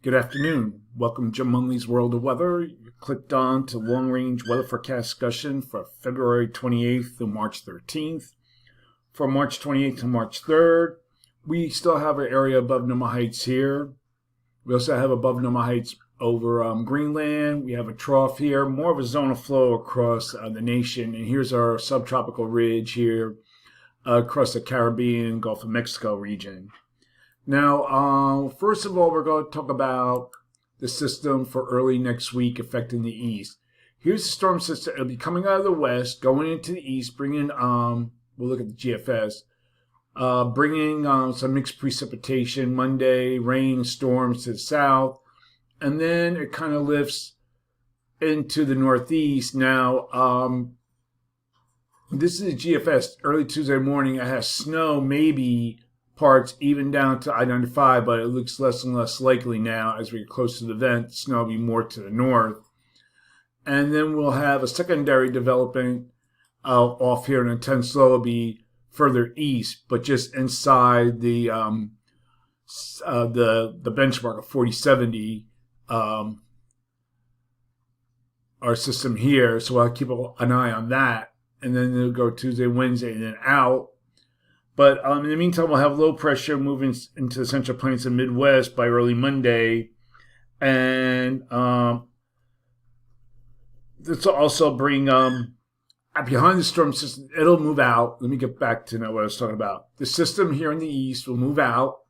Good afternoon. Welcome to Jim Munley's World of Weather. You clicked on to long-range weather forecast discussion for February 28th to March 13th. For March 28th to March 3rd, we still have an area above normal heights here. We also have above normal heights over Greenland. We have a trough here, more of a zone of flow across the nation. And here's our subtropical ridge here across the Caribbean, Gulf of Mexico region. Now, first of all, we're going to talk about the system for early next week affecting the east. Here's the storm system. It'll be coming out of the west, going into the east, bringing, we'll look at the GFS, bringing some mixed precipitation Monday, rain and storms to the south, and then it kind of lifts into the northeast. Now, this is the GFS. Early Tuesday morning, it has snow, maybe parts even down to I-95, but it looks less and less likely now as we get close to the event. Snow will be more to the north. And then we'll have a secondary developing off here, and intense low will be further east, but just inside the benchmark of 4070, our system here. So I'll keep an eye on that. And then it'll go Tuesday, Wednesday, and then out. But in the meantime, we'll have low pressure moving into the Central Plains and Midwest by early Monday. And this will also bring, behind the storm system, it'll move out. Let me get back to what I was talking about. The system here in the east will move out.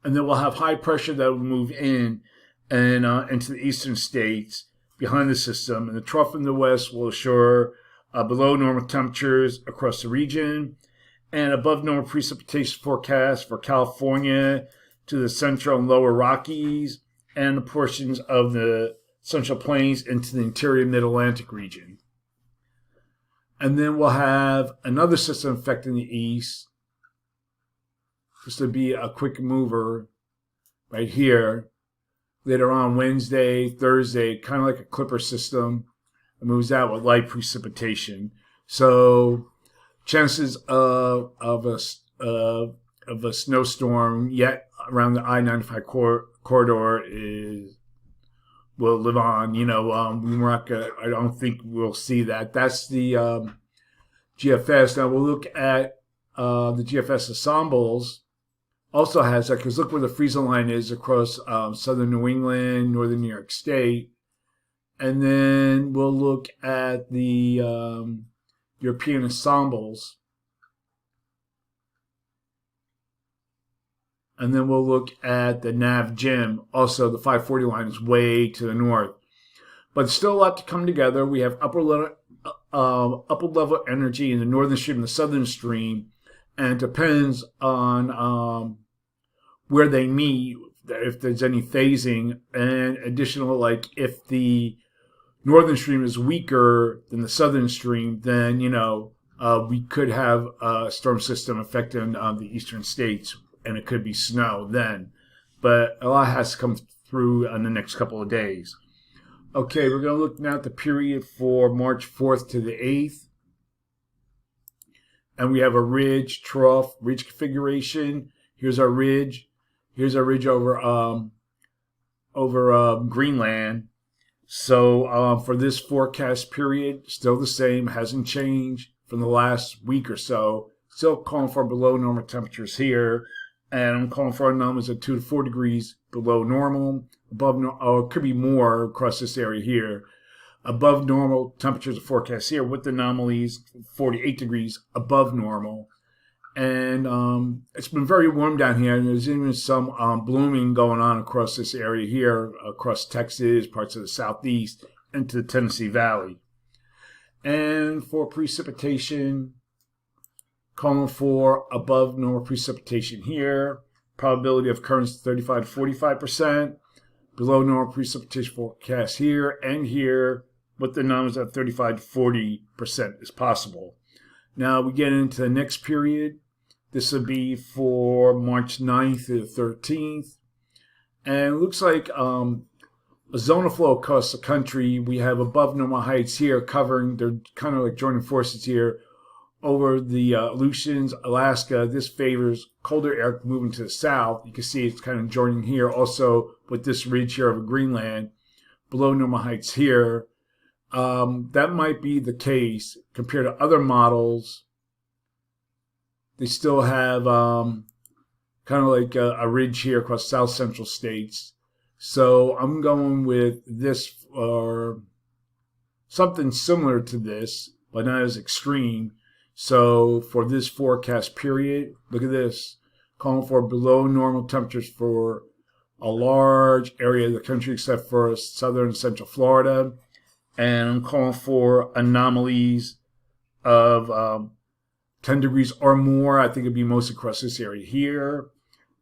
And then we'll have high pressure that will move in and into the eastern states behind the system. And the trough in the west will assure below normal temperatures across the region, and above normal precipitation forecast for California to the central and lower Rockies, and the portions of the Central Plains into the interior Mid-Atlantic region. And then we'll have another system affecting the east. This will be a quick mover right here. Later on Wednesday, Thursday, kind of like a clipper system. It moves out with light precipitation. So chances of a snowstorm yet around the I-95 corridor will live on. We're not gonna, I don't think we'll see that. That's the GFS. Now we'll look at the GFS ensembles. Also has that, because look where the freezing line is across southern New England, northern New York State. And then we'll look at the European ensembles. And then we'll look at the NAV-GEM. Also, the 540 line is way to the north. But there's still a lot to come together. We have upper level energy in the northern stream and the southern stream. And it depends on where they meet, if there's any phasing. And additional, like if the northern stream is weaker than the southern stream, then, we could have a storm system affecting the eastern states, and it could be snow then. But a lot has to come through in the next couple of days. Okay, we're going to look now at the period for March 4th to the 8th. And we have a ridge, trough, ridge configuration. Here's our ridge. Here's our ridge over Greenland. So for this forecast period, still the same, hasn't changed from the last week or so. Still calling for below normal temperatures here, and I'm calling for anomalies at 2 to 4 degrees below normal. Above, it could be more across this area here. Above normal temperatures are forecast here with anomalies 48 degrees above normal. And it's been very warm down here, and there's even some blooming going on across this area here, across Texas, parts of the southeast, into the Tennessee Valley. And for precipitation, calling for above normal precipitation here. Probability of occurrence 35 to 45%. Below normal precipitation forecast here and here, with the numbers at 35 to 40% is possible. Now we get into the next period. This will be for March 9th to the 13th. And it looks like a zone of flow across the country. We have above normal heights here covering, they're kind of like joining forces here over the Aleutians, Alaska. This favors colder air moving to the south. You can see it's kind of joining here also with this ridge here over Greenland, below normal heights here. That might be the case compared to other models. They still have kind of like a ridge here across south central states. So I'm going with this or something similar to this, but not as extreme. So for this forecast period, look at this, calling for below normal temperatures for a large area of the country except for southern and central Florida. And I'm calling for anomalies of 10 degrees or more. I think it'd be mostly across this area here.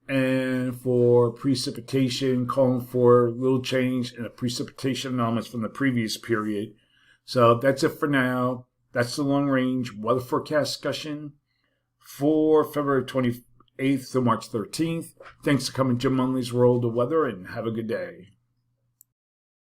And for precipitation, calling for a little change in the precipitation anomalies from the previous period. So that's it for now. That's the long range weather forecast discussion for February 28th to March 13th. Thanks for coming to Jim Munley's World of Weather, and have a good day.